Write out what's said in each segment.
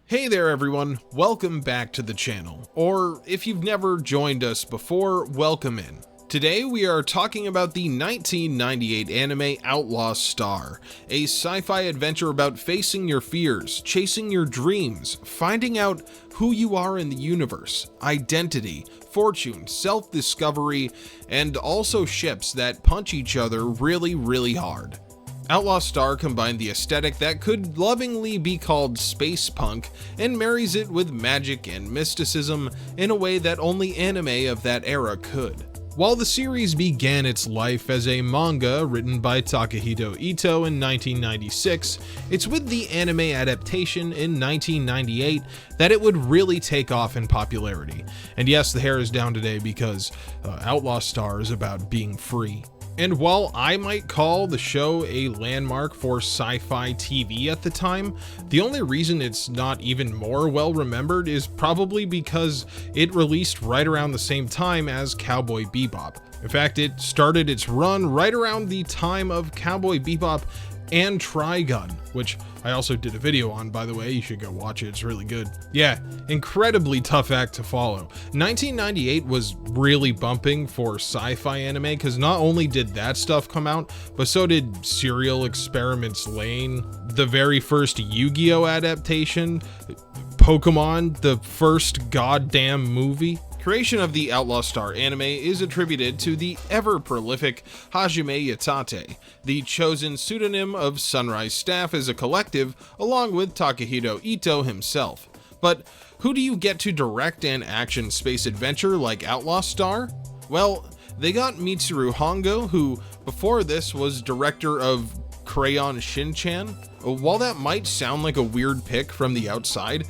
Hey there everyone, welcome back to the channel, or if you've never joined us before, welcome in. Today we are talking about the 1998 anime Outlaw Star, a sci-fi adventure about facing your fears, chasing your dreams, finding out who you are in the universe, identity, fortune, self-discovery, and also ships that punch each other really hard. Outlaw Star combined the aesthetic that could lovingly be called space punk and marries it with magic and mysticism in a way that only anime of that era could. While the series began its life as a manga written by Takehito Ito in 1996, it's with the anime adaptation in 1998 that it would really take off in popularity. And yes, the hair is down today because Outlaw Star is about being free. And while I might call the show a landmark for sci-fi TV at the time, the only reason it's not even more well remembered is probably because it released right around the same time as Cowboy Bebop. In fact, it started its run right around the time of Cowboy Bebop and Trigun, which I also did a video on, by the way. You should go watch it, it's really good. Yeah, incredibly tough act to follow. 1998 was really bumping for sci-fi anime because not only did that stuff come out, but so did Serial Experiments Lain, the very first Yu-Gi-Oh adaptation, Pokemon, the first goddamn movie. Creation of the Outlaw Star anime is attributed to the ever-prolific Hajime Yatate, the chosen pseudonym of Sunrise staff as a collective, along with Takehito Ito himself. But who do you get to direct an action space adventure like Outlaw Star? Well, they got Mitsuru Hongo, who before this was director of Crayon Shin-chan. While that might sound like a weird pick from the outside,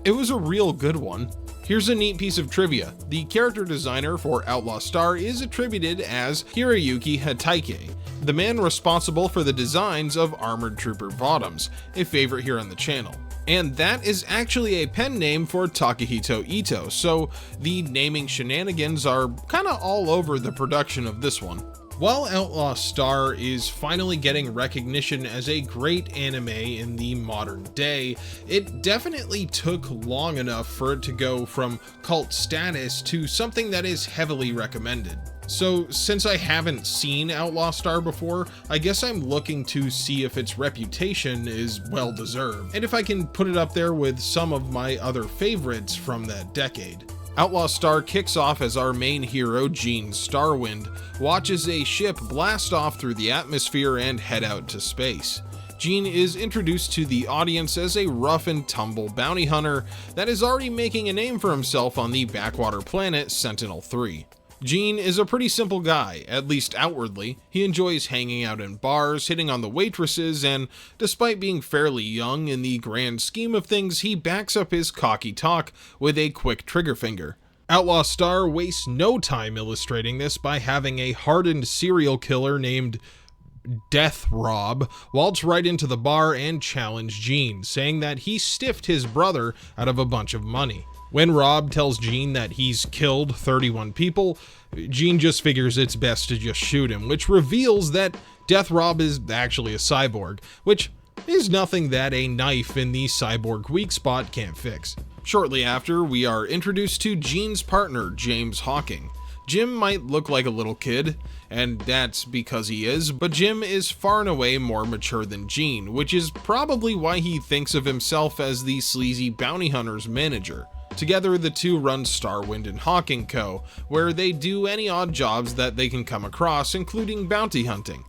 it was a real good one. Here's a neat piece of trivia. The character designer for Outlaw Star is attributed as Hiroyuki Hataike, the man responsible for the designs of Armored Trooper Bottoms, a favorite here on the channel. And that is actually a pen name for Takehito Ito, so the naming shenanigans are kinda all over the production of this one. While Outlaw Star is finally getting recognition as a great anime in the modern day, it definitely took long enough for it to go from cult status to something that is heavily recommended. So since I haven't seen Outlaw Star before, I guess I'm looking to see if its reputation is well deserved, and if I can put it up there with some of my other favorites from that decade. Outlaw Star kicks off as our main hero, Gene Starwind, watches a ship blast off through the atmosphere and head out to space. Gene is introduced to the audience as a rough and tumble bounty hunter that is already making a name for himself on the backwater planet Sentinel-3. Gene is a pretty simple guy, at least outwardly. He enjoys hanging out in bars, hitting on the waitresses, and despite being fairly young in the grand scheme of things, he backs up his cocky talk with a quick trigger finger. Outlaw Star wastes no time illustrating this by having a hardened serial killer named Death Rob waltz right into the bar and challenge Gene, saying that he stiffed his brother out of a bunch of money. When Rob tells Gene that he's killed 31 people, Gene just figures it's best to just shoot him, which reveals that Death Rob is actually a cyborg, which is nothing that a knife in the cyborg weak spot can't fix. Shortly after, we are introduced to Gene's partner, James Hawking. Jim might look like a little kid, and that's because he is, but Jim is far and away more mature than Gene, which is probably why he thinks of himself as the sleazy bounty hunter's manager. Together, the two run Starwind and Hawking Co., where they do any odd jobs that they can come across, including bounty hunting.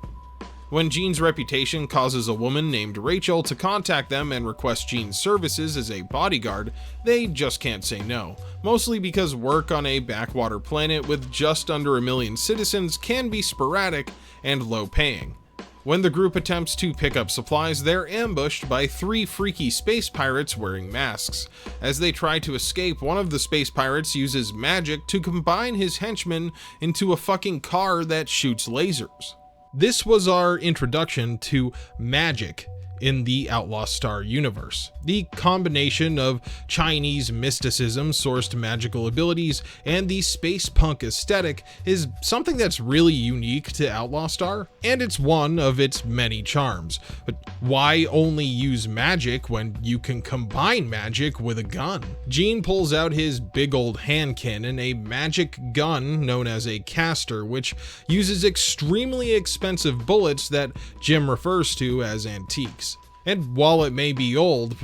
When Gene's reputation causes a woman named Rachel to contact them and request Gene's services as a bodyguard, they just can't say no, mostly because work on a backwater planet with just under 1 million citizens can be sporadic and low paying. When the group attempts to pick up supplies, they're ambushed by 3 freaky space pirates wearing masks. As they try to escape, one of the space pirates uses magic to combine his henchmen into a fucking car that shoots lasers. This was our introduction to magic in the Outlaw Star universe. The combination of Chinese mysticism, sourced magical abilities, and the space punk aesthetic is something that's really unique to Outlaw Star, and it's one of its many charms. But why only use magic when you can combine magic with a gun? Gene pulls out his big old hand cannon, a magic gun known as a caster, which uses extremely expensive bullets that Jim refers to as antiques. And while it may be old,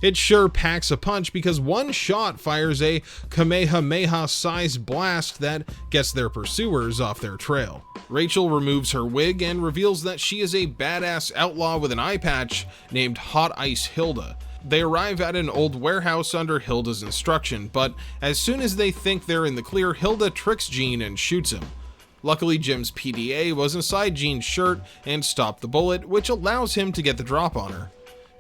it sure packs a punch because one shot fires a Kamehameha-sized blast that gets their pursuers off their trail. Rachel removes her wig and reveals that she is a badass outlaw with an eye patch named Hot Ice Hilda. They arrive at an old warehouse under Hilda's instruction, but as soon as they think they're in the clear, Hilda tricks Gene and shoots him. Luckily, Jim's PDA was inside Gene's shirt and stopped the bullet, which allows him to get the drop on her.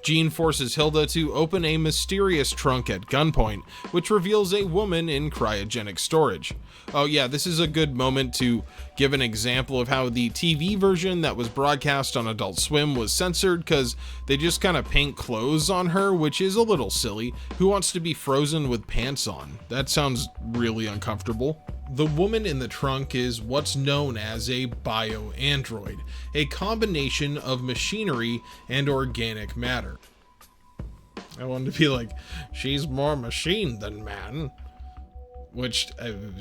Gene forces Hilda to open a mysterious trunk at gunpoint, which reveals a woman in cryogenic storage. Oh yeah, this is a good moment to give an example of how the TV version that was broadcast on Adult Swim was censored, because they just kind of paint clothes on her, which is a little silly. Who wants to be frozen with pants on? That sounds really uncomfortable. The woman in the trunk is what's known as a bio-android, a combination of machinery and organic matter. I wanted to be like, she's more machine than man, which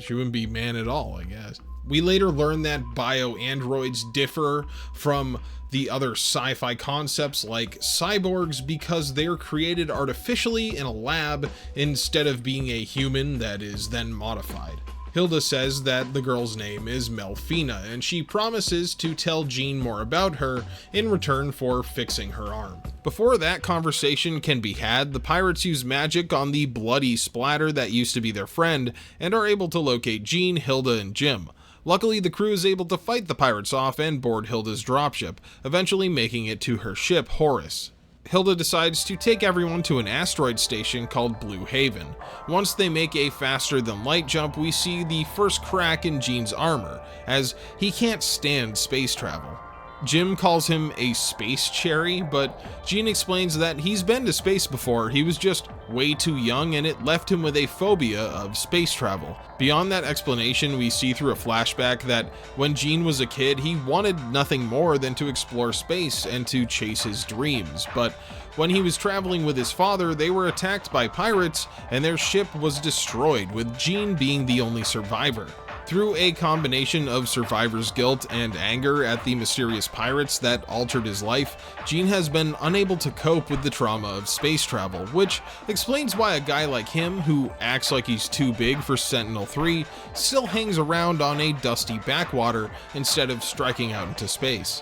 she wouldn't be man at all, I guess. We later learn that bio-androids differ from the other sci-fi concepts like cyborgs because they're created artificially in a lab instead of being a human that is then modified. Hilda says that the girl's name is Melfina, and she promises to tell Gene more about her in return for fixing her arm. Before that conversation can be had, the pirates use magic on the bloody splatter that used to be their friend and are able to locate Gene, Hilda, and Jim. Luckily, the crew is able to fight the pirates off and board Hilda's dropship, eventually making it to her ship, Horus. Hilda decides to take everyone to an asteroid station called Blue Haven. Once they make a faster than light jump, we see the first crack in Gene's armor, as he can't stand space travel. Jim calls him a space cherry, but Gene explains that he's been to space before, he was just way too young and it left him with a phobia of space travel. Beyond that explanation, we see through a flashback that when Gene was a kid, he wanted nothing more than to explore space and to chase his dreams, but when he was traveling with his father, they were attacked by pirates and their ship was destroyed, with Gene being the only survivor. Through a combination of survivor's guilt and anger at the mysterious pirates that altered his life, Gene has been unable to cope with the trauma of space travel, which explains why a guy like him, who acts like he's too big for Sentinel-3, still hangs around on a dusty backwater instead of striking out into space.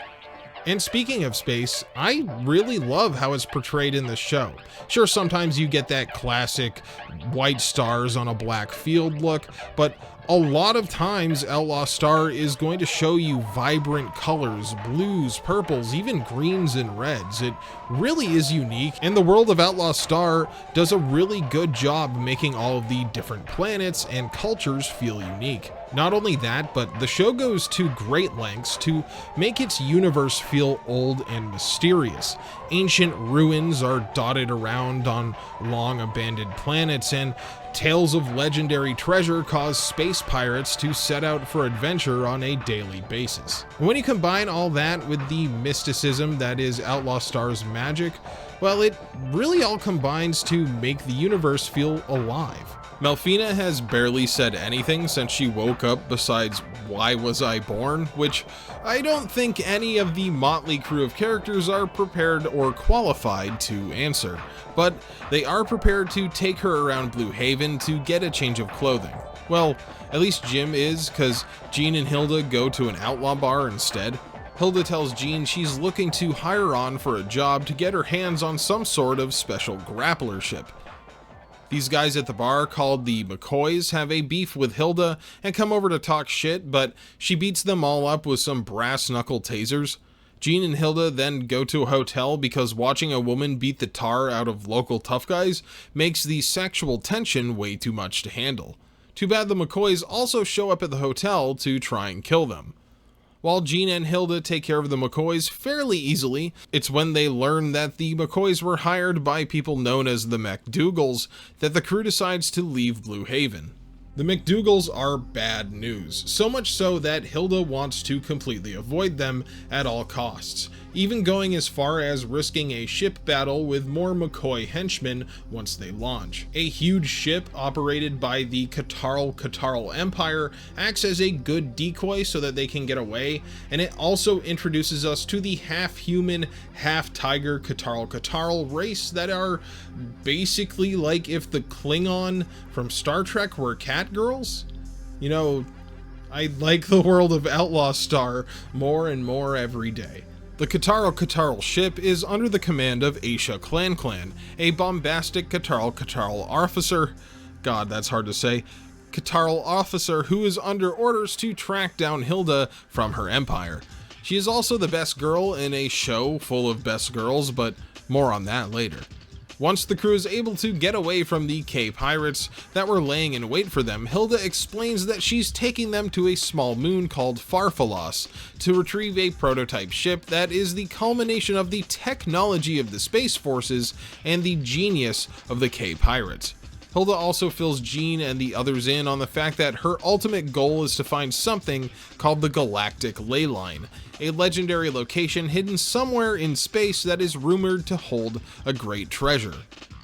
And speaking of space, I really love how it's portrayed in the show. Sure, sometimes you get that classic white stars on a black field look, but a lot of times Outlaw Star is going to show you vibrant colors, blues, purples, even greens and reds. It really is unique, and the world of Outlaw Star does a really good job making all of the different planets and cultures feel unique. Not only that, but the show goes to great lengths to make its universe feel old and mysterious. Ancient ruins are dotted around on long abandoned planets, and tales of legendary treasure cause space pirates to set out for adventure on a daily basis. When you combine all that with the mysticism that is Outlaw Star's magic, well, it really all combines to make the universe feel alive. Melfina has barely said anything since she woke up besides "why was I born?", which I don't think any of the motley crew of characters are prepared or qualified to answer, but they are prepared to take her around Blue Haven to get a change of clothing. Well, at least Jim is, cause Gene and Hilda go to an outlaw bar instead. Hilda tells Gene she's looking to hire on for a job to get her hands on some sort of special grappler ship. These guys at the bar, called the McCoys, have a beef with Hilda and come over to talk shit, but she beats them all up with some brass knuckle tasers. Gene and Hilda then go to a hotel because watching a woman beat the tar out of local tough guys makes the sexual tension way too much to handle. Too bad the McCoys also show up at the hotel to try and kill them. While Jean and Hilda take care of the McCoys fairly easily, it's when they learn that the McCoys were hired by people known as the McDougalls that the crew decides to leave Blue Haven. The McDougalls are bad news, so much so that Hilda wants to completely avoid them at all costs, even going as far as risking a ship battle with more McCoy henchmen once they launch. A huge ship operated by the Katarl Empire acts as a good decoy so that they can get away, and it also introduces us to the half-human, half-tiger Katarl race that are basically like if the Klingon from Star Trek were cat girls. You know, I like the world of Outlaw Star more and more every day. The Katarl ship is under the command of Aisha Clan, a bombastic Katarl officer. God, that's hard to say. Katarl officer who is under orders to track down Hilda from her empire. She is also the best girl in a show full of best girls, but more on that later. Once the crew is able to get away from the K-Pirates that were laying in wait for them, Hilda explains that she's taking them to a small moon called Farfalos to retrieve a prototype ship that is the culmination of the technology of the Space Forces and the genius of the K-Pirates. Hilda also fills Jean and the others in on the fact that her ultimate goal is to find something called the Galactic Leyline, a legendary location hidden somewhere in space that is rumored to hold a great treasure.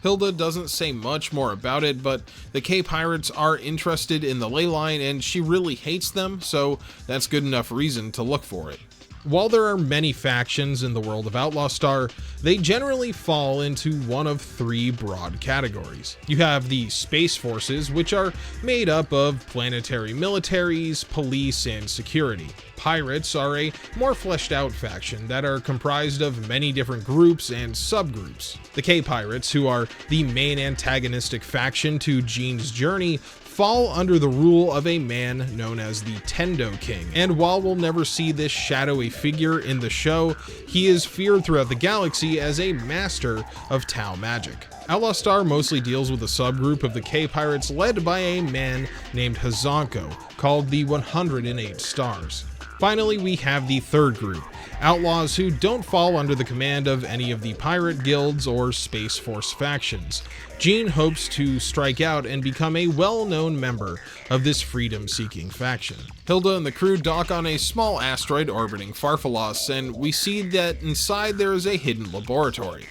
Hilda doesn't say much more about it, but the K-Pirates are interested in the Leyline and she really hates them, so that's good enough reason to look for it. While there are many factions in the world of Outlaw Star, they generally fall into one of three broad categories. You have the Space Forces, which are made up of planetary militaries, police, and security. Pirates are a more fleshed out faction that are comprised of many different groups and subgroups. The K-Pirates, who are the main antagonistic faction to Jean's journey, fall under the rule of a man known as the Tendo King, and while we'll never see this shadowy figure in the show, he is feared throughout the galaxy as a master of Tau magic. Outlaw Star mostly deals with a subgroup of the K-Pirates led by a man named Hazanko, called the 108 Stars. Finally, we have the third group, outlaws who don't fall under the command of any of the pirate guilds or Space Force factions. Jean hopes to strike out and become a well-known member of this freedom-seeking faction. Hilda and the crew dock on a small asteroid orbiting Farfalos, and we see that inside there is a hidden laboratory.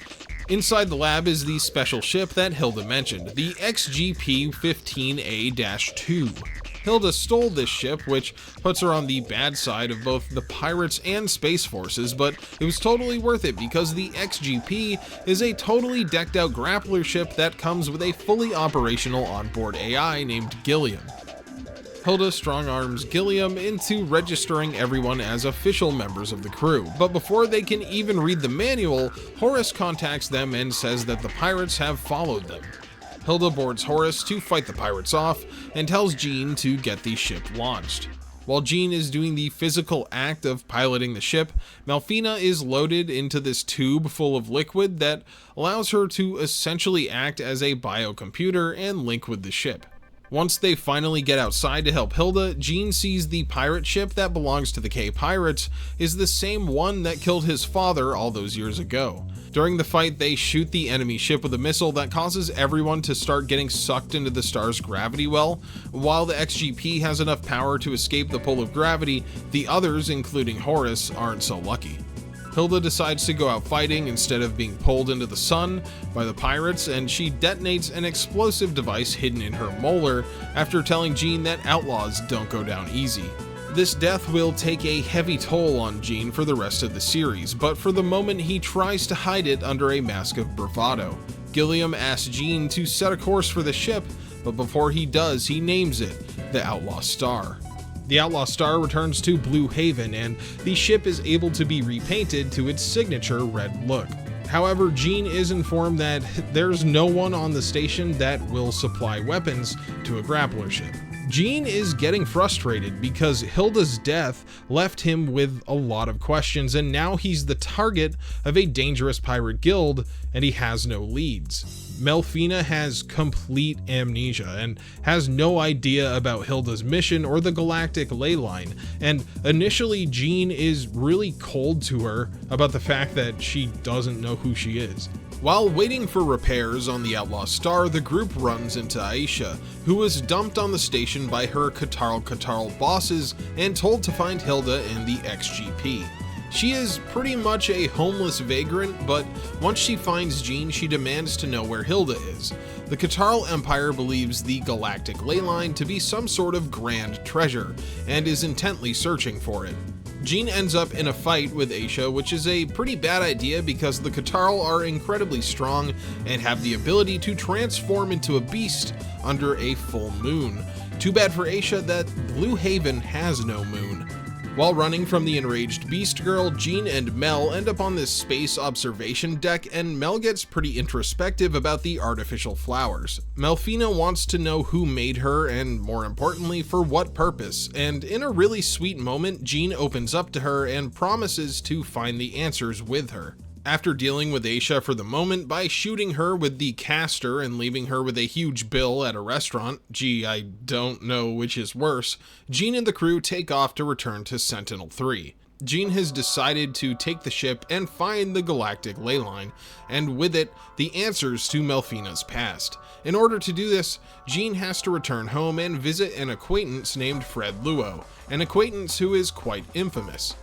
Inside the lab is the special ship that Hilda mentioned, the XGP-15A-2. Hilda stole this ship, which puts her on the bad side of both the pirates and Space Forces, but it was totally worth it because the XGP is a totally decked out grappler ship that comes with a fully operational onboard AI named Gilliam. Hilda strong-arms Gilliam into registering everyone as official members of the crew, but before they can even read the manual, Horace contacts them and says that the pirates have followed them. Hilda boards Horace to fight the pirates off and tells Jean to get the ship launched. While Jean is doing the physical act of piloting the ship, Melfina is loaded into this tube full of liquid that allows her to essentially act as a biocomputer and link with the ship. Once they finally get outside to help Hilda, Jean sees the pirate ship that belongs to the K-Pirates is the same one that killed his father all those years ago. During the fight, they shoot the enemy ship with a missile that causes everyone to start getting sucked into the star's gravity well. While the XGP has enough power to escape the pull of gravity, the others, including Horace, aren't so lucky. Hilda decides to go out fighting instead of being pulled into the sun by the pirates, and she detonates an explosive device hidden in her molar after telling Jean that outlaws don't go down easy. This death will take a heavy toll on Jean for the rest of the series, but for the moment he tries to hide it under a mask of bravado. Gilliam asks Jean to set a course for the ship, but before he does, he names it the Outlaw Star. The Outlaw Star returns to Blue Haven, and the ship is able to be repainted to its signature red look. However, Jean is informed that there's no one on the station that will supply weapons to a grappler ship. Jean is getting frustrated because Hilda's death left him with a lot of questions, and now he's the target of a dangerous pirate guild and he has no leads. Melfina has complete amnesia and has no idea about Hilda's mission or the galactic Leyline, and initially Jean is really cold to her about the fact that she doesn't know who she is. While waiting for repairs on the Outlaw Star, the group runs into Aisha, who was dumped on the station by her Katarl bosses and told to find Hilda in the XGP. She is pretty much a homeless vagrant, but once she finds Jean, she demands to know where Hilda is. The Katarl Empire believes the galactic Leyline to be some sort of grand treasure, and is intently searching for it. Jean ends up in a fight with Aisha, which is a pretty bad idea because the Katarl are incredibly strong and have the ability to transform into a beast under a full moon. Too bad for Aisha that Blue Haven has no moon. While running from the enraged Beast Girl, Jean and Mel end up on this space observation deck, and Mel gets pretty introspective about the artificial flowers. Melfina wants to know who made her and, more importantly, for what purpose, and in a really sweet moment, Jean opens up to her and promises to find the answers with her. After dealing with Aisha for the moment by shooting her with the caster and leaving her with a huge bill at a restaurant, gee, I don't know which is worse, Jean and the crew take off to return to Sentinel-3. Jean has decided to take the ship and find the galactic Leyline, and with it, the answers to Melfina's past. In order to do this, Jean has to return home and visit an acquaintance named Fred Luo, an acquaintance who is quite infamous.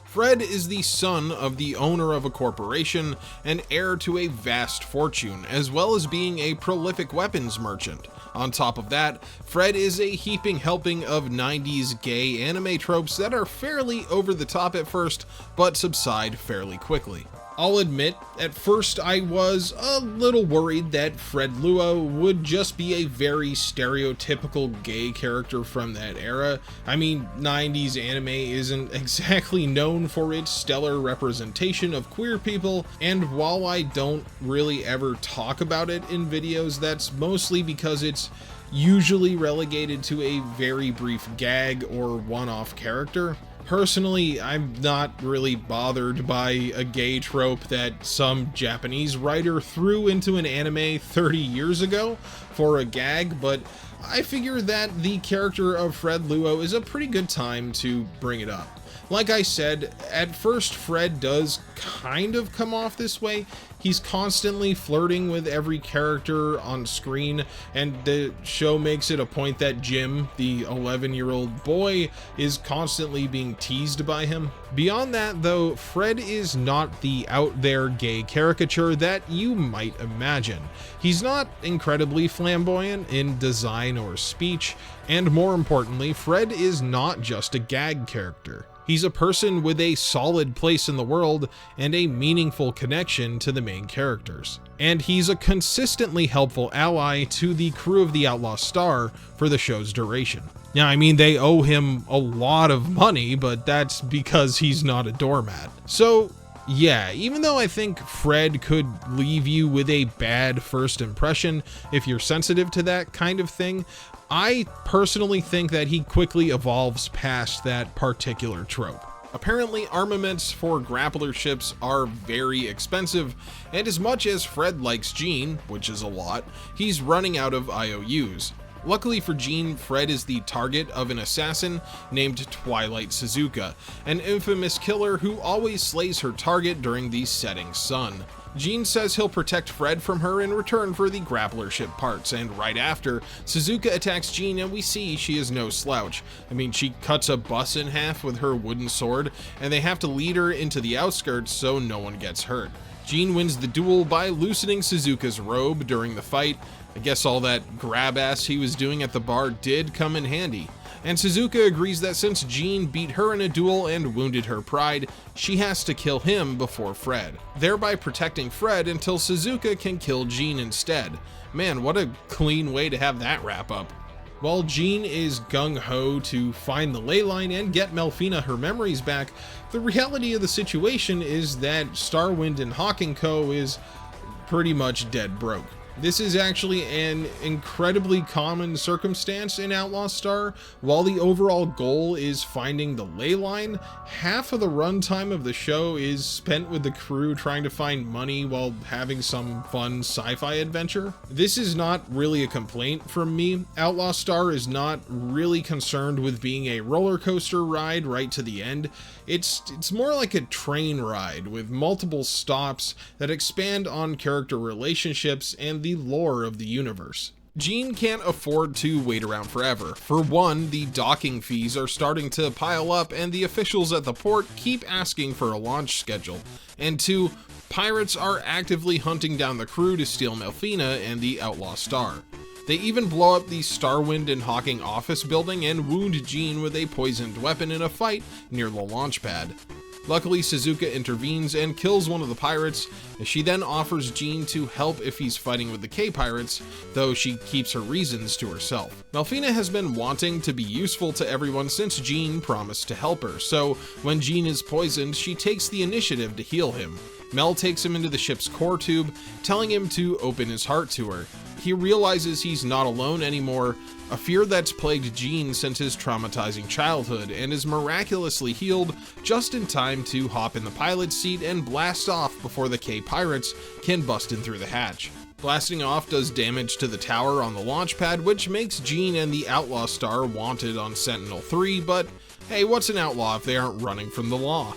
Fred is the son of the owner of a corporation and heir to a vast fortune, as well as being a prolific weapons merchant. On top of that, Fred is a heaping helping of 90s gay anime tropes that are fairly over the top at first, but subside fairly quickly. I'll admit, at first I was a little worried that Fred Luo would just be a very stereotypical gay character from that era. I mean, 90s anime isn't exactly known for its stellar representation of queer people, and while I don't really ever talk about it in videos, that's mostly because it's usually relegated to a very brief gag or one-off character. Personally, I'm not really bothered by a gay trope that some Japanese writer threw into an anime 30 years ago for a gag, but I figure that the character of Fred Luo is a pretty good time to bring it up. Like I said, at first Fred does kind of come off this way. He's constantly flirting with every character on screen, and the show makes it a point that Jim, the 11-year-old boy, is constantly being teased by him. Beyond that, though, Fred is not the out-there gay caricature that you might imagine. He's not incredibly flamboyant in design or speech, and more importantly, Fred is not just a gag character. He's a person with a solid place in the world and a meaningful connection to the main characters. And he's a consistently helpful ally to the crew of the Outlaw Star for the show's duration. Now, I mean, they owe him a lot of money, but that's because he's not a doormat. So, yeah, even though I think Fred could leave you with a bad first impression if you're sensitive to that kind of thing, I personally think that he quickly evolves past that particular trope. Apparently, armaments for grappler ships are very expensive, and as much as Fred likes Jean, which is a lot, he's running out of IOUs. Luckily for Jean, Fred is the target of an assassin named Twilight Suzuka, an infamous killer who always slays her target during the setting sun. Jean says he'll protect Fred from her in return for the grappler ship parts, and right after, Suzuka attacks Jean and we see she is no slouch. I mean, she cuts a bus in half with her wooden sword, and they have to lead her into the outskirts so no one gets hurt. Jean wins the duel by loosening Suzuka's robe during the fight. I guess all that grab-ass he was doing at the bar did come in handy. And Suzuka agrees that since Jean beat her in a duel and wounded her pride, she has to kill him before Fred, thereby protecting Fred until Suzuka can kill Jean instead. Man, what a clean way to have that wrap up. While Jean is gung-ho to find the Leyline and get Melfina her memories back, the reality of the situation is that Starwind and Hawk & Co. is pretty much dead broke. This is actually an incredibly common circumstance in Outlaw Star. While the overall goal is finding the Leyline, half of the runtime of the show is spent with the crew trying to find money while having some fun sci-fi adventure. This is not really a complaint from me. Outlaw Star is not really concerned with being a roller coaster ride right to the end. It's more like a train ride with multiple stops that expand on character relationships and the lore of the universe. Jean can't afford to wait around forever. For one, the docking fees are starting to pile up and the officials at the port keep asking for a launch schedule. And two, pirates are actively hunting down the crew to steal Melfina and the Outlaw Star. They even blow up the Starwind and Hawking office building and wound Jean with a poisoned weapon in a fight near the launch pad. Luckily, Suzuka intervenes and kills one of the pirates. She then offers Jean to help if he's fighting with the K-Pirates, though she keeps her reasons to herself. Melfina has been wanting to be useful to everyone since Jean promised to help her, so when Jean is poisoned, she takes the initiative to heal him. Mel takes him into the ship's core tube, telling him to open his heart to her. He realizes he's not alone anymore, a fear that's plagued Jean since his traumatizing childhood, and is miraculously healed just in time to hop in the pilot's seat and blast off before the K-Pirates can bust in through the hatch. Blasting off does damage to the tower on the launch pad, which makes Jean and the Outlaw Star wanted on Sentinel-3, but hey, what's an outlaw if they aren't running from the law?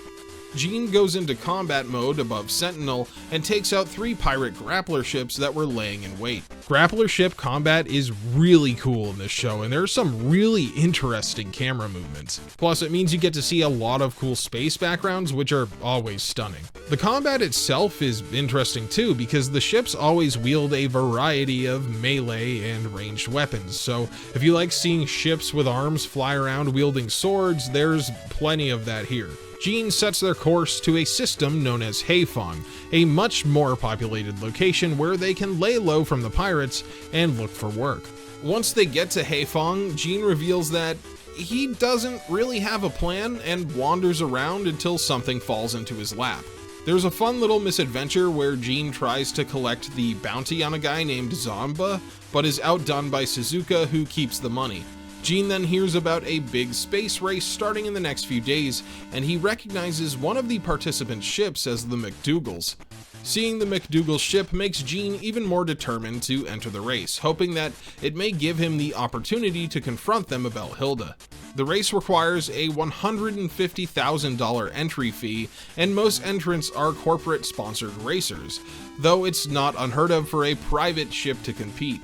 Jean goes into combat mode above Sentinel and takes out 3 pirate grappler ships that were laying in wait. Grappler ship combat is really cool in this show, and there's some really interesting camera movements. Plus, it means you get to see a lot of cool space backgrounds, which are always stunning. The combat itself is interesting too, because the ships always wield a variety of melee and ranged weapons, so if you like seeing ships with arms fly around wielding swords, there's plenty of that here. Jean sets their course to a system known as Haifong, a much more populated location where they can lay low from the pirates and look for work. Once they get to Haifong, Jean reveals that he doesn't really have a plan and wanders around until something falls into his lap. There's a fun little misadventure where Jean tries to collect the bounty on a guy named Zamba, but is outdone by Suzuka, who keeps the money. Jean then hears about a big space race starting in the next few days, and he recognizes one of the participant ships as the McDougal's. Seeing the McDougal ship makes Jean even more determined to enter the race, hoping that it may give him the opportunity to confront them about Hilda. The race requires a $150,000 entry fee, and most entrants are corporate-sponsored racers, though it's not unheard of for a private ship to compete.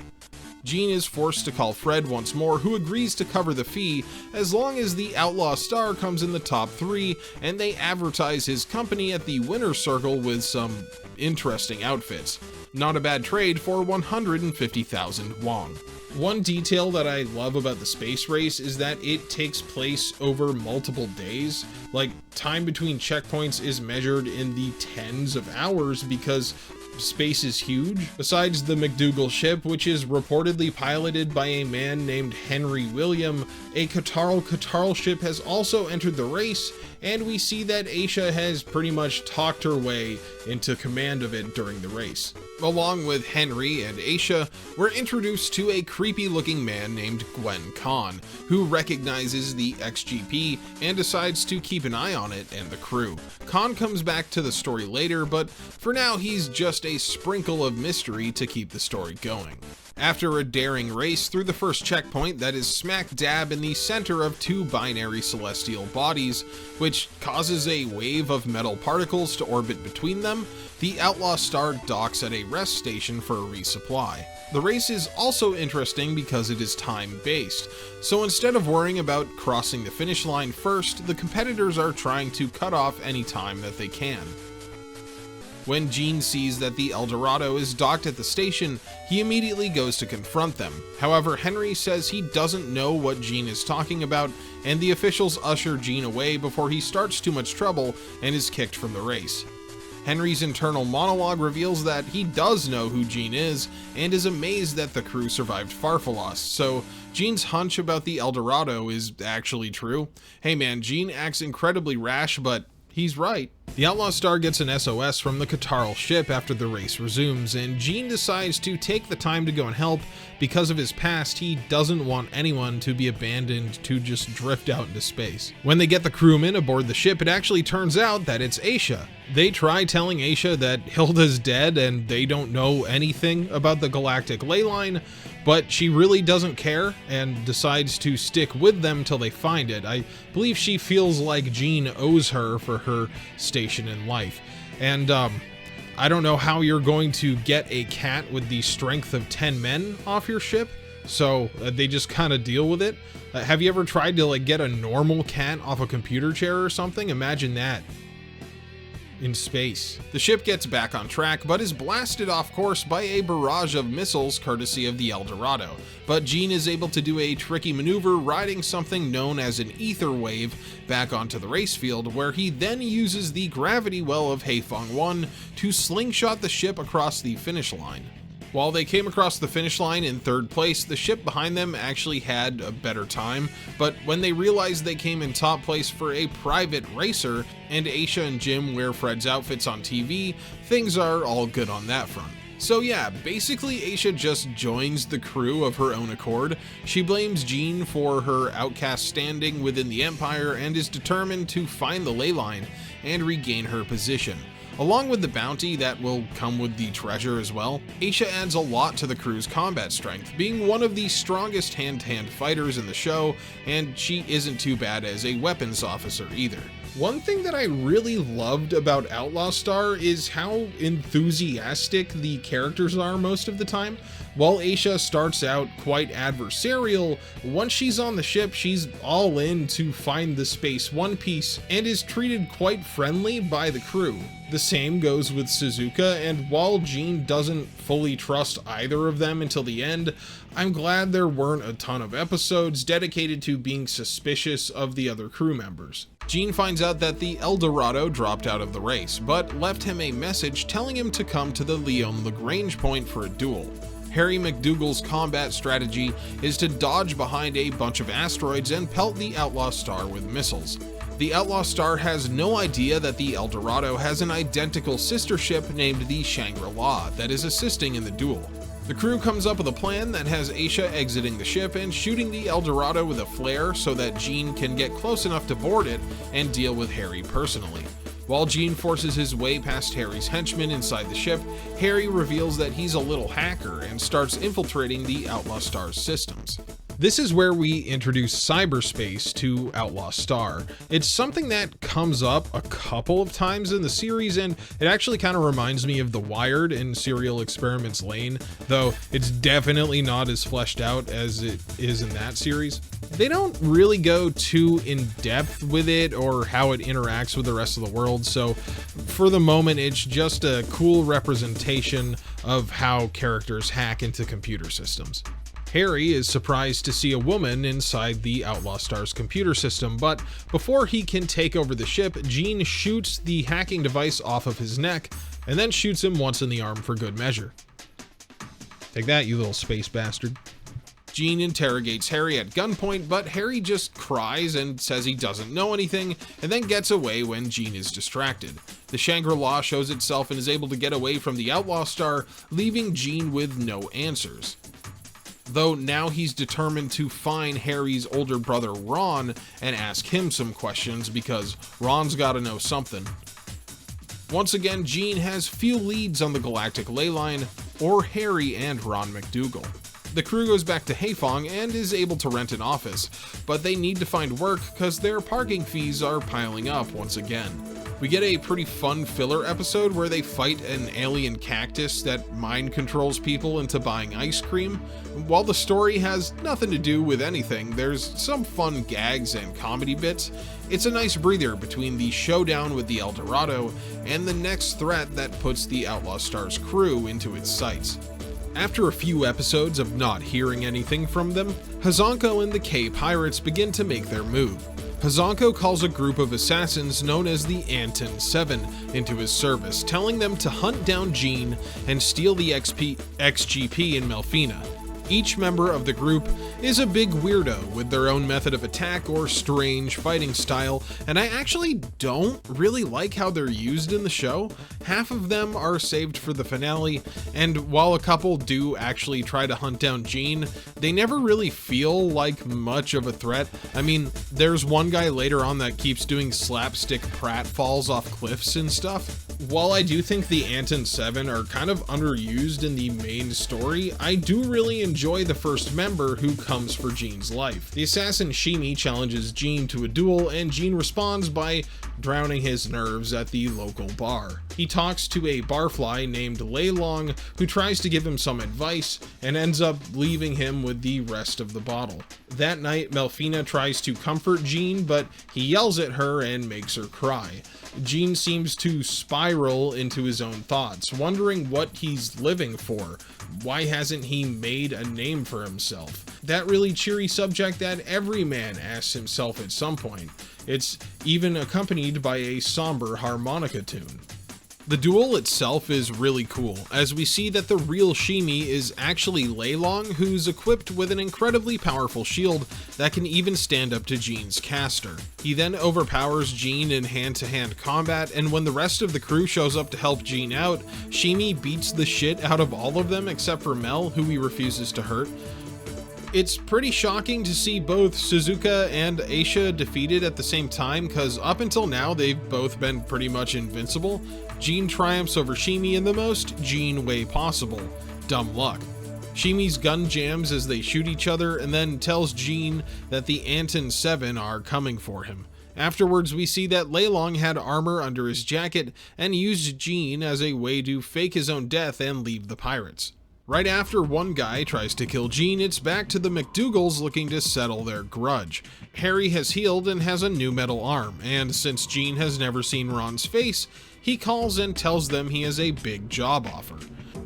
Jean is forced to call Fred once more, who agrees to cover the fee as long as the Outlaw Star comes in the top 3 and they advertise his company at the winner's circle with some interesting outfits. Not a bad trade for 150,000 won. One detail that I love about the space race is that it takes place over multiple days. Like, time between checkpoints is measured in the tens of hours because space is huge. Besides the McDougal ship, which is reportedly piloted by a man named Henry William, a Catarl ship has also entered the race, and we see that Aisha has pretty much talked her way into command of it during the race. Along with Henry and Aisha, we're introduced to a creepy looking man named Gwen Khan, who recognizes the XGP and decides to keep an eye on it and the crew. Khan comes back to the story later, but for now he's just a sprinkle of mystery to keep the story going. After a daring race through the first checkpoint that is smack dab in the center of 2 binary celestial bodies, which causes a wave of metal particles to orbit between them, the Outlaw Star docks at a rest station for a resupply. The race is also interesting because it is time-based, so instead of worrying about crossing the finish line first, the competitors are trying to cut off any time that they can. When Jean sees that the Eldorado is docked at the station, he immediately goes to confront them. However, Henry says he doesn't know what Jean is talking about, and the officials usher Jean away before he starts too much trouble and is kicked from the race. Henry's internal monologue reveals that he does know who Jean is, and is amazed that the crew survived Farfalos, so Jean's hunch about the Eldorado is actually true. Hey man, Jean acts incredibly rash, but he's right. The Outlaw Star gets an SOS from the Catarl ship after the race resumes, and Jean decides to take the time to go and help. Because of his past, he doesn't want anyone to be abandoned to just drift out into space. When they get the crewmen aboard the ship, it actually turns out that it's Aisha. They try telling Aisha that Hilda's dead and they don't know anything about the galactic Leyline, but she really doesn't care and decides to stick with them till they find it. I believe she feels like Jean owes her for her station in life. And I don't know how you're going to get a cat with the strength of 10 men off your ship, so they just kind of deal with it. Have you ever tried to get a normal cat off a computer chair or something? Imagine that in space. The ship gets back on track, but is blasted off course by a barrage of missiles courtesy of the El Dorado. But Jean is able to do a tricky maneuver, riding something known as an ether wave back onto the race field, where he then uses the gravity well of Haifeng 1 to slingshot the ship across the finish line. While they came across the finish line in third place, the ship behind them actually had a better time, but when they realized they came in top place for a private racer, and Aisha and Jim wear Fred's outfits on TV, things are all good on that front. So yeah, basically Aisha just joins the crew of her own accord. She blames Jean for her outcast standing within the Empire and is determined to find the Leyline and regain her position. Along with the bounty that will come with the treasure as well, Aisha adds a lot to the crew's combat strength, being one of the strongest hand-to-hand fighters in the show, and she isn't too bad as a weapons officer either. One thing that I really loved about Outlaw Star is how enthusiastic the characters are most of the time. While Aisha starts out quite adversarial, once she's on the ship, she's all in to find the Space One Piece and is treated quite friendly by the crew. The same goes with Suzuka, and while Jean doesn't fully trust either of them until the end, I'm glad there weren't a ton of episodes dedicated to being suspicious of the other crew members. Jean finds out that the El Dorado dropped out of the race, but left him a message telling him to come to the Leon Lagrange point for a duel. Harry McDougal's combat strategy is to dodge behind a bunch of asteroids and pelt the Outlaw Star with missiles. The Outlaw Star has no idea that the El Dorado has an identical sister ship named the Shangri-La that is assisting in the duel. The crew comes up with a plan that has Aisha exiting the ship and shooting the El Dorado with a flare so that Jean can get close enough to board it and deal with Harry personally. While Jean forces his way past Harry's henchmen inside the ship, Harry reveals that he's a little hacker and starts infiltrating the Outlaw Star's systems. This is where we introduce cyberspace to Outlaw Star. It's something that comes up a couple of times in the series, and it actually kind of reminds me of The Wired in Serial Experiments Lane, though it's definitely not as fleshed out as it is in that series. They don't really go too in depth with it or how it interacts with the rest of the world, so for the moment it's just a cool representation of how characters hack into computer systems. Harry is surprised to see a woman inside the Outlaw Star's computer system, but before he can take over the ship, Jean shoots the hacking device off of his neck and then shoots him once in the arm for good measure. Take that, you little space bastard. Jean interrogates Harry at gunpoint, but Harry just cries and says he doesn't know anything, and then gets away when Jean is distracted. The Shangri-La shows itself and is able to get away from the Outlaw Star, leaving Jean with no answers. Though now he's determined to find Harry's older brother Ron and ask him some questions because Ron's gotta know something. Once again, Jean has few leads on the galactic Leyline or Harry and Ron McDougal. The crew goes back to Haifeng and is able to rent an office, but they need to find work because their parking fees are piling up once again. We get a pretty fun filler episode where they fight an alien cactus that mind controls people into buying ice cream. While the story has nothing to do with anything, there's some fun gags and comedy bits. It's a nice breather between the showdown with the El Dorado and the next threat that puts the Outlaw Star's crew into its sights. After a few episodes of not hearing anything from them, Hazanko and the K-Pirates begin to make their move. Hazanko calls a group of assassins known as the Anten 7 into his service, telling them to hunt down Jean and steal the XGP in Melfina. Each member of the group is a big weirdo with their own method of attack or strange fighting style, and I actually don't really like how they're used in the show. Half of them are saved for the finale, and while a couple do actually try to hunt down Jean, they never really feel like much of a threat. I mean, there's one guy later on that keeps doing slapstick pratfalls off cliffs and stuff. While I do think the Anten 7 are kind of underused in the main story, I do really enjoy the first member who comes for Jean's life. The assassin Shimi challenges Jean to a duel, and Jean responds by drowning his nerves at the local bar. He talks to a barfly named Leyline, who tries to give him some advice and ends up leaving him with the rest of the bottle. That night, Melfina tries to comfort Jean, but he yells at her and makes her cry. Jean seems to spiral into his own thoughts, wondering what he's living for. Why hasn't he made a name for himself? That really cheery subject that every man asks himself at some point. It's even accompanied by a somber harmonica tune. The duel itself is really cool, as we see that the real Shimi is actually Leyline, who's equipped with an incredibly powerful shield that can even stand up to Jean's caster. He then overpowers Jean in hand-to-hand combat, and when the rest of the crew shows up to help Jean out, Shimi beats the shit out of all of them except for Mel, who he refuses to hurt. It's pretty shocking to see both Suzuka and Aisha defeated at the same time, because up until now they've both been pretty much invincible. Jean triumphs over Shimi in the most Jean way possible. Dumb luck. Shimi's gun jams as they shoot each other and then tells Jean that the Anten 7 are coming for him. Afterwards, we see that Leyline had armor under his jacket and used Jean as a way to fake his own death and leave the pirates. Right after one guy tries to kill Jean, it's back to the McDougalls looking to settle their grudge. Harry has healed and has a new metal arm, and since Jean has never seen Ron's face, he calls and tells them he has a big job offer.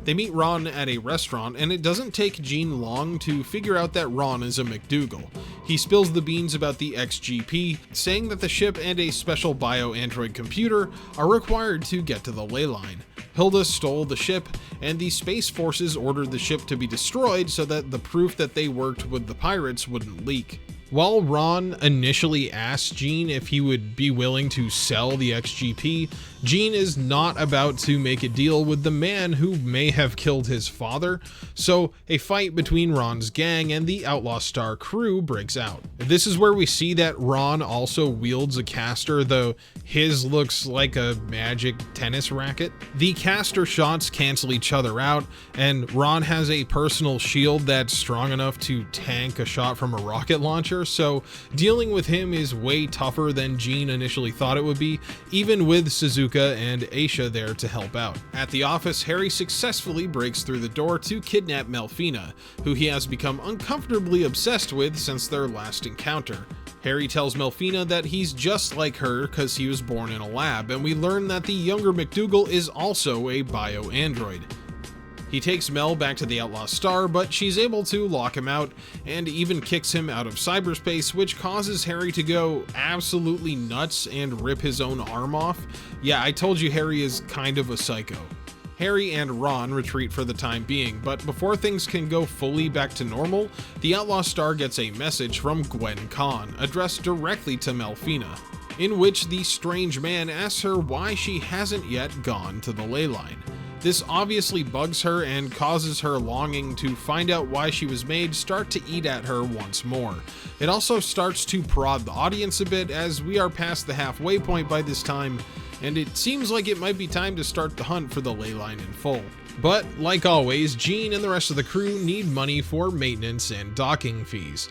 They meet Ron at a restaurant, and it doesn't take Jean long to figure out that Ron is a McDougal. He spills the beans about the XGP, saying that the ship and a special bio-android computer are required to get to the Leyline. Hilda stole the ship, and the Space Forces ordered the ship to be destroyed so that the proof that they worked with the pirates wouldn't leak. While Ron initially asks Jean if he would be willing to sell the XGP, Jean is not about to make a deal with the man who may have killed his father, so a fight between Ron's gang and the Outlaw Star crew breaks out. This is where we see that Ron also wields a caster, though his looks like a magic tennis racket. The caster shots cancel each other out, and Ron has a personal shield that's strong enough to tank a shot from a rocket launcher, so dealing with him is way tougher than Jean initially thought it would be, even with Suzuka and Aisha there to help out. At the office, Harry successfully breaks through the door to kidnap Melfina, who he has become uncomfortably obsessed with since their last encounter. Harry tells Melfina that he's just like her because he was born in a lab, and we learn that the younger McDougal is also a bio-android. He takes Mel back to the Outlaw Star, but she's able to lock him out and even kicks him out of cyberspace, which causes Harry to go absolutely nuts and rip his own arm off. Yeah, I told you Harry is kind of a psycho. Harry and Ron retreat for the time being, but before things can go fully back to normal, the Outlaw Star gets a message from Gwen Conn, addressed directly to Melfina, in which the strange man asks her why she hasn't yet gone to the Leyline. This obviously bugs her and causes her longing to find out why she was made start to eat at her once more. It also starts to prod the audience a bit, as we are past the halfway point by this time, and it seems like it might be time to start the hunt for the Leyline in full. But like always, Jean and the rest of the crew need money for maintenance and docking fees.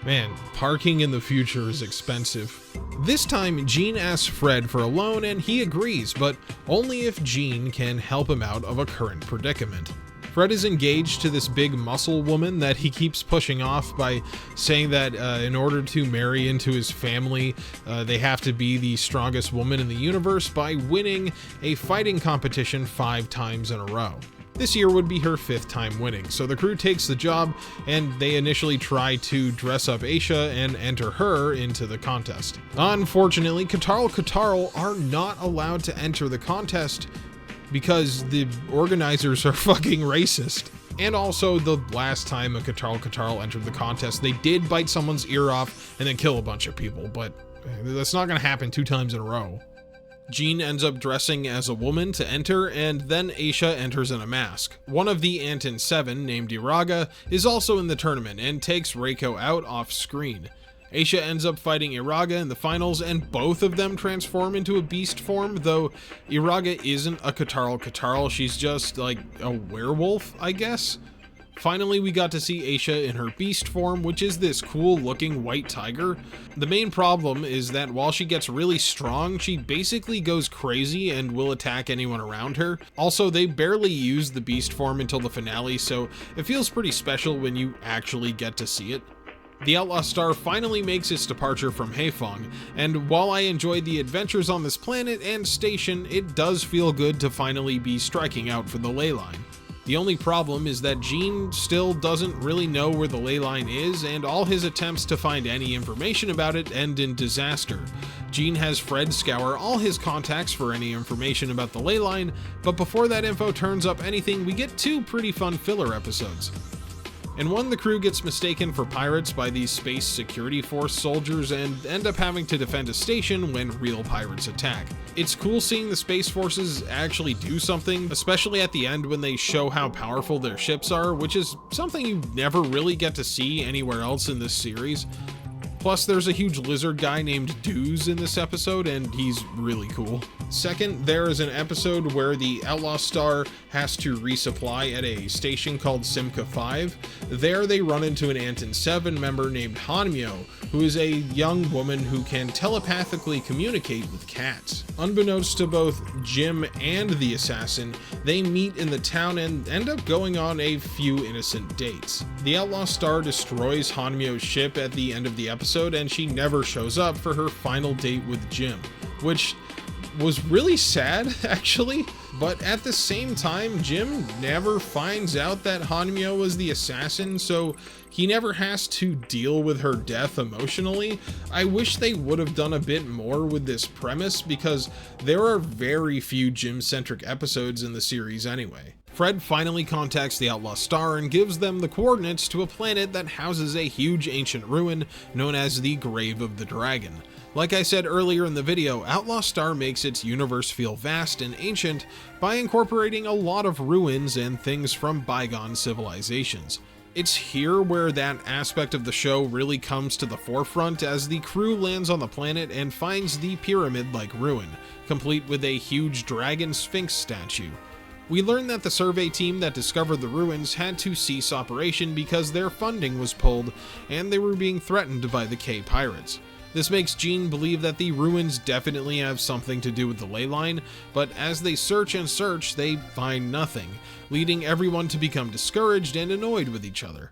Man, parking in the future is expensive. This time, Jean asks Fred for a loan and he agrees, but only if Jean can help him out of a current predicament. Fred is engaged to this big muscle woman that he keeps pushing off by saying that in order to marry into his family, they have to be the strongest woman in the universe by winning a fighting competition 5 times in a row. This year would be her 5th time winning, so the crew takes the job, and they initially try to dress up Aisha and enter her into the contest. Unfortunately, Katarl are not allowed to enter the contest because the organizers are fucking racist. And also, the last time a Catarl entered the contest, they did bite someone's ear off and then kill a bunch of people, but that's not going to happen 2 times in a row. Jean ends up dressing as a woman to enter, and then Aisha enters in a mask. One of the Anten 7, named Iraga, is also in the tournament and takes Reiko out off screen. Aisha ends up fighting Iraga in the finals, and both of them transform into a beast form, though Iraga isn't a Catarl, she's just like a werewolf, I guess? Finally, we got to see Aisha in her beast form, which is this cool looking white tiger. The main problem is that while she gets really strong, she basically goes crazy and will attack anyone around her. Also, they barely use the beast form until the finale, so it feels pretty special when you actually get to see it. The Outlaw Star finally makes its departure from Haifeng, and while I enjoyed the adventures on this planet and station, it does feel good to finally be striking out for the Leyline. The only problem is that Jean still doesn't really know where the Leyline is, and all his attempts to find any information about it end in disaster. Jean has Fred scour all his contacts for any information about the Leyline, but before that info turns up anything, we get 2 pretty fun filler episodes. In one, the crew gets mistaken for pirates by these Space Security Force soldiers and end up having to defend a station when real pirates attack. It's cool seeing the Space Forces actually do something, especially at the end when they show how powerful their ships are, which is something you never really get to see anywhere else in this series. Plus, there's a huge lizard guy named Deuce in this episode, and he's really cool. Second, there is an episode where the Outlaw Star has to resupply at a station called Simca 5. There they run into an Anten 7 member named Hanmyo, who is a young woman who can telepathically communicate with cats. Unbeknownst to both Jim and the assassin, they meet in the town and end up going on a few innocent dates. The Outlaw Star destroys Hanmyo's ship at the end of the episode, and she never shows up for her final date with Jim, which was really sad, actually. But at the same time, Jim never finds out that Hanmyo was the assassin, so he never has to deal with her death emotionally. I wish they would have done a bit more with this premise, because there are very few Jim-centric episodes in the series anyway. Fred finally contacts the Outlaw Star and gives them the coordinates to a planet that houses a huge ancient ruin known as the Grave of the Dragon. Like I said earlier in the video, Outlaw Star makes its universe feel vast and ancient by incorporating a lot of ruins and things from bygone civilizations. It's here where that aspect of the show really comes to the forefront as the crew lands on the planet and finds the pyramid-like ruin, complete with a huge dragon sphinx statue. We learn that the survey team that discovered the ruins had to cease operation because their funding was pulled and they were being threatened by the K pirates. This makes Jean believe that the ruins definitely have something to do with the Leyline, but as they search and search, they find nothing, leading everyone to become discouraged and annoyed with each other.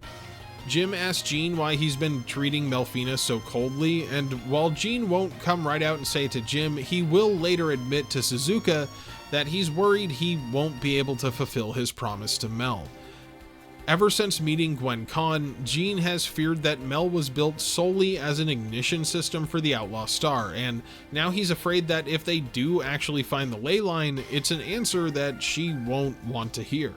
Jim asks Jean why he's been treating Melfina so coldly, and while Jean won't come right out and say it to Jim, he will later admit to Suzuka that he's worried he won't be able to fulfill his promise to Mel. Ever since meeting Gwen Con, Jean has feared that Mel was built solely as an ignition system for the Outlaw Star, and now he's afraid that if they do actually find the Leyline, it's an answer that she won't want to hear.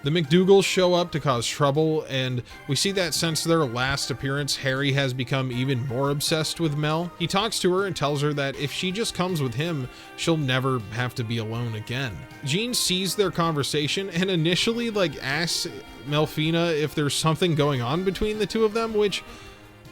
The McDougals show up to cause trouble, and we see that since their last appearance, Harry has become even more obsessed with Mel. He talks to her and tells her that if she just comes with him, she'll never have to be alone again. Jean sees their conversation and initially asks Melfina if there's something going on between the two of them, which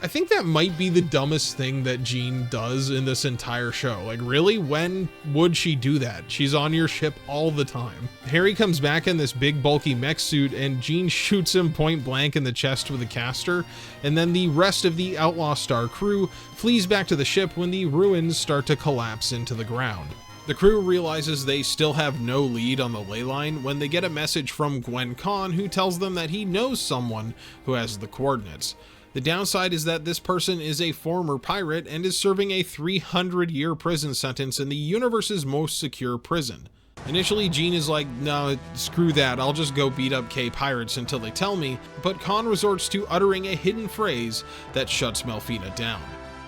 I think that might be the dumbest thing that Jean does in this entire show. Really? When would she do that? She's on your ship all the time. Harry comes back in this big bulky mech suit and Jean shoots him point blank in the chest with a caster, and then the rest of the Outlaw Star crew flees back to the ship when the ruins start to collapse into the ground. The crew realizes they still have no lead on the Leyline when they get a message from Gwen Con, who tells them that he knows someone who has the coordinates. The downside is that this person is a former pirate and is serving a 300-year prison sentence in the universe's most secure prison. Initially, Jean is like, no, screw that, I'll just go beat up K pirates until they tell me, but Khan resorts to uttering a hidden phrase that shuts Melfina down.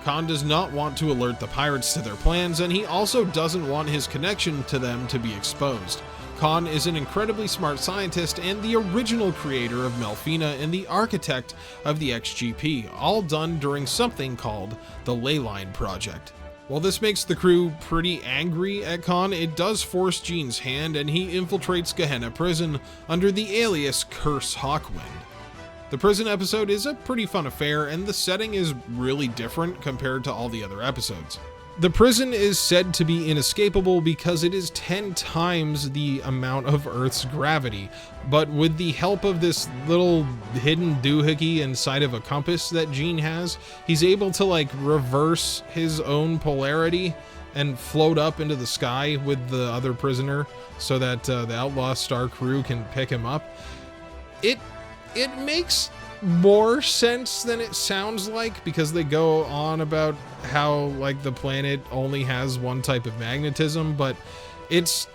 Khan does not want to alert the pirates to their plans, and he also doesn't want his connection to them to be exposed. Khan is an incredibly smart scientist and the original creator of Melfina and the architect of the XGP, all done during something called the Leyline project. While this makes the crew pretty angry at Khan, it does force Jean's hand and he infiltrates Gehenna prison under the alias Curse Hawkwind. The prison episode is a pretty fun affair and the setting is really different compared to all the other episodes. The prison is said to be inescapable because it is 10 times the amount of Earth's gravity, but with the help of this little hidden doohickey inside of a compass that Jean has, he's able to reverse his own polarity and float up into the sky with the other prisoner so that the Outlaw Star crew can pick him up. It makes more sense than it sounds like, because they go on about how the planet only has one type of magnetism, but it's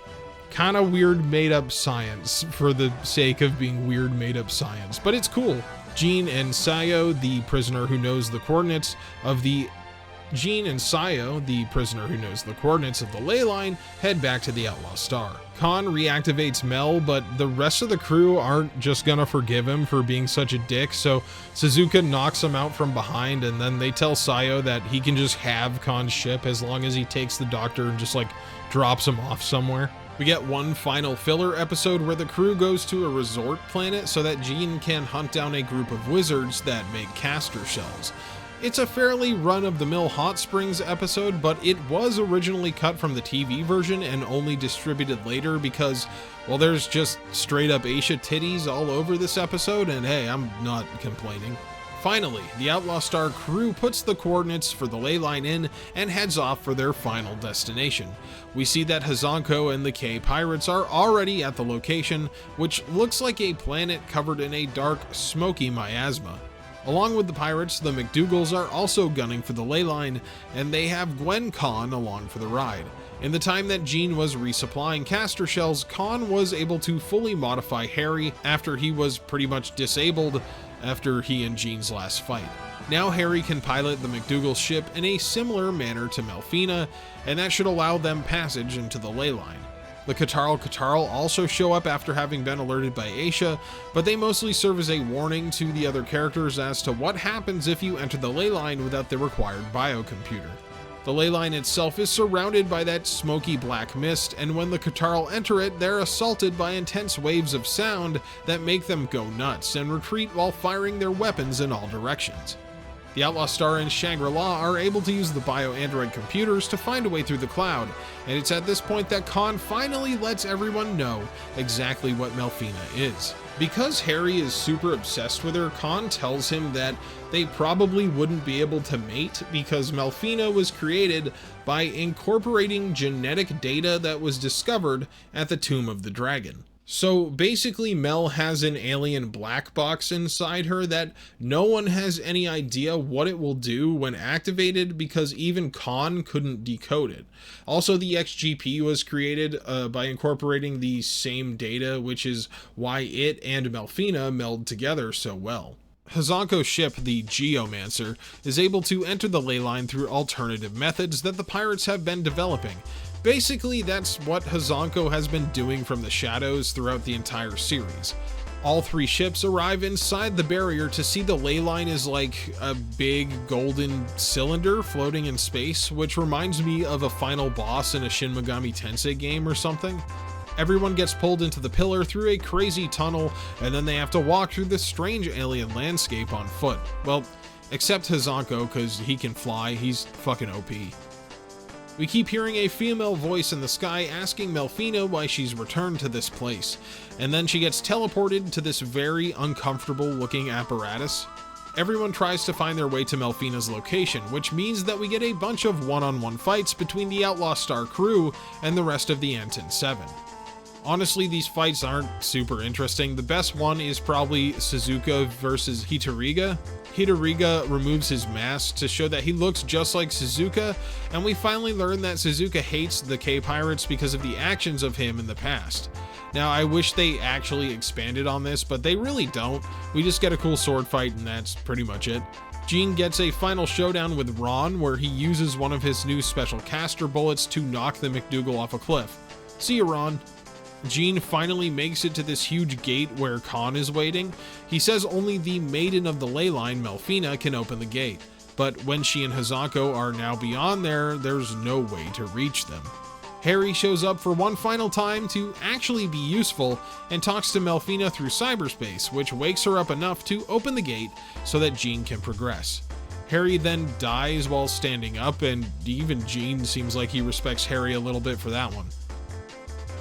kind of weird made up science for the sake of being weird made up science, but it's cool. Jean and Sayo, the prisoner who knows the coordinates of the Leyline, head back to the Outlaw Star. Khan reactivates Mel, but the rest of the crew aren't just gonna forgive him for being such a dick, so Suzuka knocks him out from behind, and then they tell Sayo that he can just have Khan's ship as long as he takes the doctor and just drops him off somewhere. We get one final filler episode where the crew goes to a resort planet so that Jean can hunt down a group of wizards that make caster shells. It's a fairly run-of-the-mill Hot Springs episode, but it was originally cut from the TV version and only distributed later because, well, there's just straight-up Aisha titties all over this episode, and hey, I'm not complaining. Finally, the Outlaw Star crew puts the coordinates for the Leyline in and heads off for their final destination. We see that Hazanko and the K pirates are already at the location, which looks like a planet covered in a dark, smoky miasma. Along with the pirates, the McDougalls are also gunning for the Leyline, and they have Gwen Khan along for the ride. In the time that Jean was resupplying caster shells, Khan was able to fully modify Harry after he was pretty much disabled after he and Jean's last fight. Now Harry can pilot the McDougal ship in a similar manner to Melfina, and that should allow them passage into the Leyline. The Katarl also show up after having been alerted by Aisha, but they mostly serve as a warning to the other characters as to what happens if you enter the Leyline without the required biocomputer. The Leyline itself is surrounded by that smoky black mist, and when the Katarl enter it, they're assaulted by intense waves of sound that make them go nuts and retreat while firing their weapons in all directions. The Outlaw Star and Shangri-La are able to use the bio-android computers to find a way through the cloud, and it's at this point that Khan finally lets everyone know exactly what Melfina is. Because Harry is super obsessed with her, Khan tells him that they probably wouldn't be able to mate because Melfina was created by incorporating genetic data that was discovered at the Tomb of the Dragon. So basically Mel has an alien black box inside her that no one has any idea what it will do when activated because even Khan couldn't decode it. Also, the XGP was created by incorporating the same data, which is why it and Melfina meld together so well. Hazanko's ship, the Geomancer, is able to enter the Leyline through alternative methods that the pirates have been developing. Basically, that's what Hazanko has been doing from the shadows throughout the entire series. All three ships arrive inside the barrier to see the Leyline is like a big golden cylinder floating in space, which reminds me of a final boss in a Shin Megami Tensei game or something. Everyone gets pulled into the pillar through a crazy tunnel, and then they have to walk through this strange alien landscape on foot. Well, except Hazanko, cause he can fly, he's fucking OP. We keep hearing a female voice in the sky asking Melfina why she's returned to this place, and then she gets teleported to this very uncomfortable looking apparatus. Everyone tries to find their way to Melfina's location, which means that we get a bunch of one-on-one fights between the Outlaw Star crew and the rest of the Anten 7. Honestly, these fights aren't super interesting. The best one is probably Suzuka versus Hitariga. Hitariga removes his mask to show that he looks just like Suzuka, and we finally learn that Suzuka hates the K-Pirates because of the actions of him in the past. Now, I wish they actually expanded on this, but they really don't. We just get a cool sword fight, and that's pretty much it. Jean gets a final showdown with Ron, where he uses one of his new special caster bullets to knock the McDougal off a cliff. See you, Ron. Jean finally makes it to this huge gate where Khan is waiting. He says only the maiden of the Leyline, Melfina, can open the gate, but when she and Hazako are now beyond there, there's no way to reach them. Harry shows up for one final time to actually be useful and talks to Melfina through cyberspace, which wakes her up enough to open the gate so that Jean can progress. Harry then dies while standing up, and even Jean seems like he respects Harry a little bit for that one.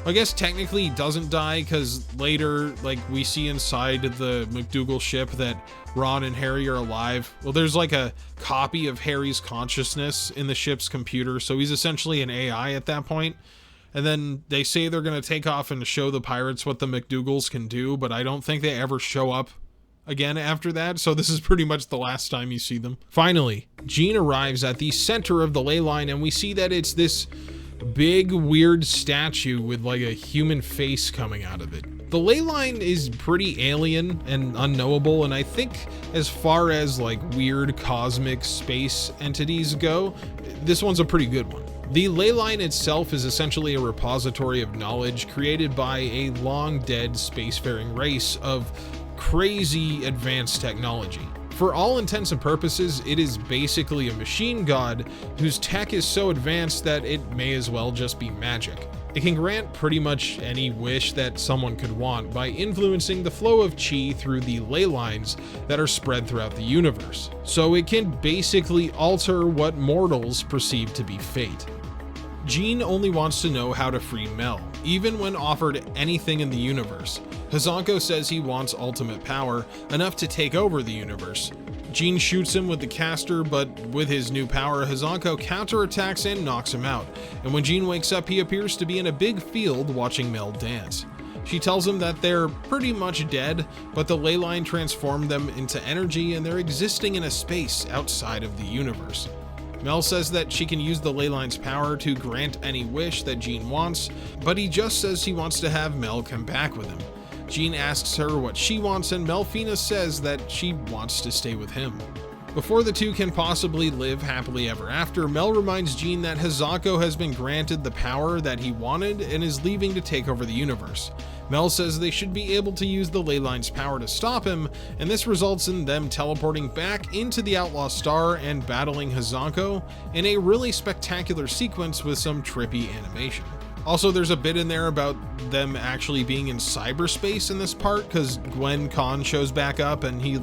I guess technically he doesn't die, because later, we see inside the McDougal ship that Ron and Harry are alive. Well, there's a copy of Harry's consciousness in the ship's computer, so he's essentially an AI at that point. And then they say they're going to take off and show the pirates what the McDougals can do, but I don't think they ever show up again after that, so this is pretty much the last time you see them. Finally, Jean arrives at the center of the Leyline, and we see that it's this big weird statue with a human face coming out of it. The Leyline is pretty alien and unknowable, and I think as far as weird cosmic space entities go, this one's a pretty good one. The Leyline itself is essentially a repository of knowledge created by a long dead spacefaring race of crazy advanced technology. For all intents and purposes, it is basically a machine god whose tech is so advanced that it may as well just be magic. It can grant pretty much any wish that someone could want by influencing the flow of chi through the ley lines that are spread throughout the universe. So it can basically alter what mortals perceive to be fate. Jean only wants to know how to free Mel, even when offered anything in the universe. Hazako says he wants ultimate power, enough to take over the universe. Jean shoots him with the caster, but with his new power, Hazako counterattacks and knocks him out. And when Jean wakes up, he appears to be in a big field watching Mel dance. She tells him that they're pretty much dead, but the Leyline transformed them into energy and they're existing in a space outside of the universe. Mel says that she can use the Leyline's power to grant any wish that Jean wants, but he just says he wants to have Mel come back with him. Jean asks her what she wants, and Melfina says that she wants to stay with him. Before the two can possibly live happily ever after, Mel reminds Jean that Hazako has been granted the power that he wanted and is leaving to take over the universe. Mel says they should be able to use the Leyline's power to stop him, and this results in them teleporting back into the Outlaw Star and battling Hazako in a really spectacular sequence with some trippy animation. Also, there's a bit in there about them actually being in cyberspace in this part, because Gwen Khan shows back up and he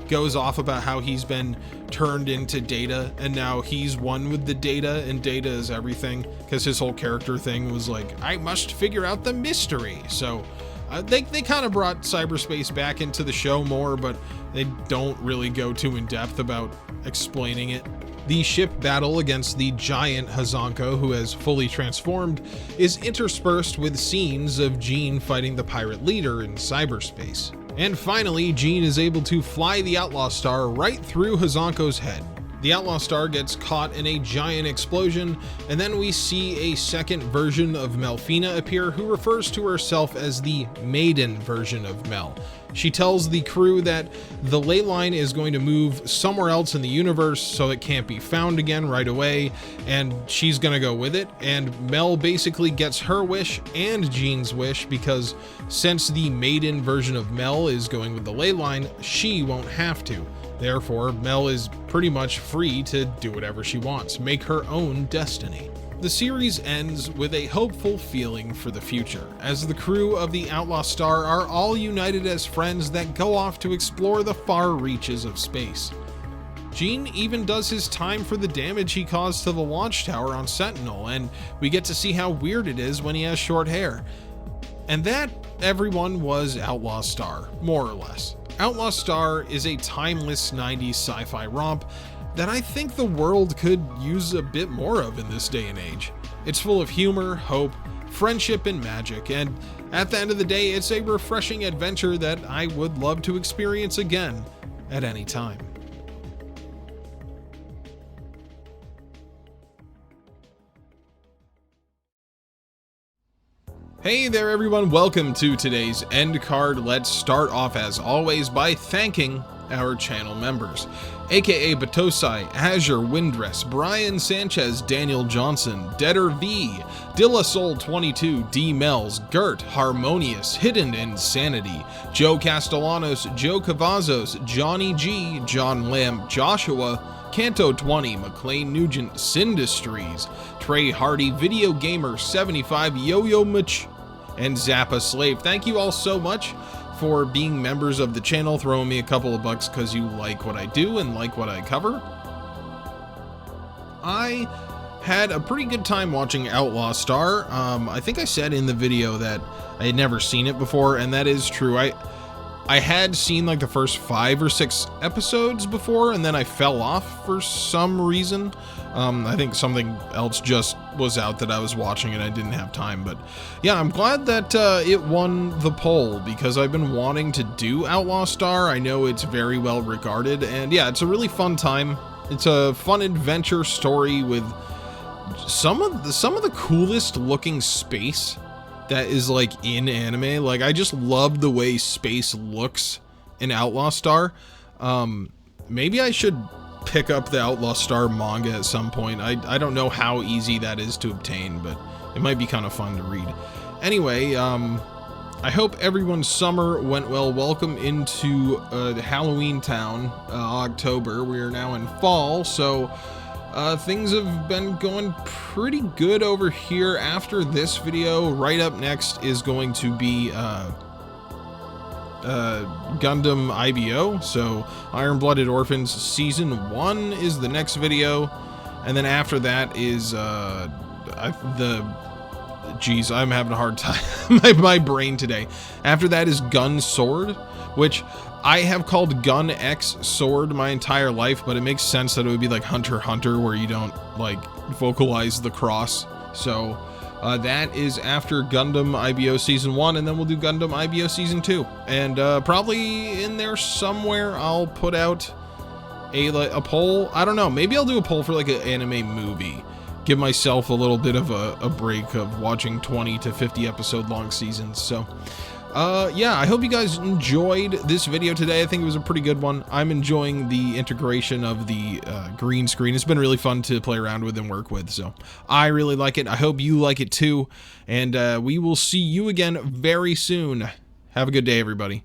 goes off about how he's been turned into Data and now he's one with the Data and Data is everything, because his whole character thing was I must figure out the mystery. So they kind of brought cyberspace back into the show more, but they don't really go too in depth about explaining it. The ship battle against the giant Hazako, who has fully transformed, is interspersed with scenes of Jean fighting the pirate leader in cyberspace. And finally, Jean is able to fly the Outlaw Star right through Hazako's head. The Outlaw Star gets caught in a giant explosion, and then we see a second version of Melfina appear, who refers to herself as the maiden version of Mel. She tells the crew that the Leyline is going to move somewhere else in the universe, so it can't be found again right away, and she's gonna go with it. And Mel basically gets her wish and Jean's wish, because since the maiden version of Mel is going with the Leyline, she won't have to. Therefore, Mel is pretty much free to do whatever she wants, make her own destiny. The series ends with a hopeful feeling for the future, as the crew of the Outlaw Star are all united as friends that go off to explore the far reaches of space. Jean even does his time for the damage he caused to the launch tower on Sentinel, and we get to see how weird it is when he has short hair. And that, everyone, was Outlaw Star, more or less. Outlaw Star is a timeless 90s sci-fi romp that I think the world could use a bit more of in this day and age. It's full of humor, hope, friendship, and magic, and at the end of the day, it's a refreshing adventure that I would love to experience again at any time. Hey there everyone, welcome to today's end card. Let's start off as always by thanking our channel members, aka Batosai, Azure, Windress, Brian Sanchez, Daniel Johnson, Deader V, Dillasoul22, D Mells, Gert, Harmonious, Hidden Insanity, Joe Castellanos, Joe Cavazos, Johnny G, John Lamb, Joshua, Canto 20, McLean Nugent, Sindustries, Trey Hardy, Video Gamer 75, Yo-Yo Mitch, and Zappa Slave. Thank you all so much for being members of the channel, throwing me a couple of bucks because you like what I do and like what I cover. I had a pretty good time watching Outlaw Star. I think I said in the video that I had never seen it before, and that is true. I had seen like the first 5 or 6 episodes before, and then I fell off for some reason. I think something else just was out that I was watching and I didn't have time, but yeah, I'm glad that it won the poll because I've been wanting to do Outlaw Star. I know it's very well regarded, and yeah, it's a really fun time. It's a fun adventure story with some of the coolest looking space that is like in anime. Like, I just love the way space looks in Outlaw Star. Maybe I should pick up the Outlaw Star manga at some point. I don't know how easy that is to obtain, but it might be kind of fun to read. Anyway, I hope everyone's summer went well. Welcome into the Halloween town, October. We are now in fall, so things have been going pretty good over here. After this video, right up next is going to be Gundam IBO, so Iron-Blooded Orphans Season 1 is the next video, and then after that is geez, I'm having a hard time my brain today. After that is Gun Sword, which I have called Gun X Sword my entire life, but it makes sense that it would be like Hunter x Hunter, where you don't like vocalize the cross. So that is after Gundam IBO Season 1, and then we'll do Gundam IBO Season 2. And probably in there somewhere I'll put out a poll. I don't know, maybe I'll do a poll for like an anime movie. Give myself a little bit of a break of watching 20 to 50 episode long seasons. So yeah, I hope you guys enjoyed this video today. I think it was a pretty good one. I'm enjoying the integration of the green screen. It's been really fun to play around with and work with, so I really like it. I hope you like it too, and we will see you again very soon. Have a good day, everybody.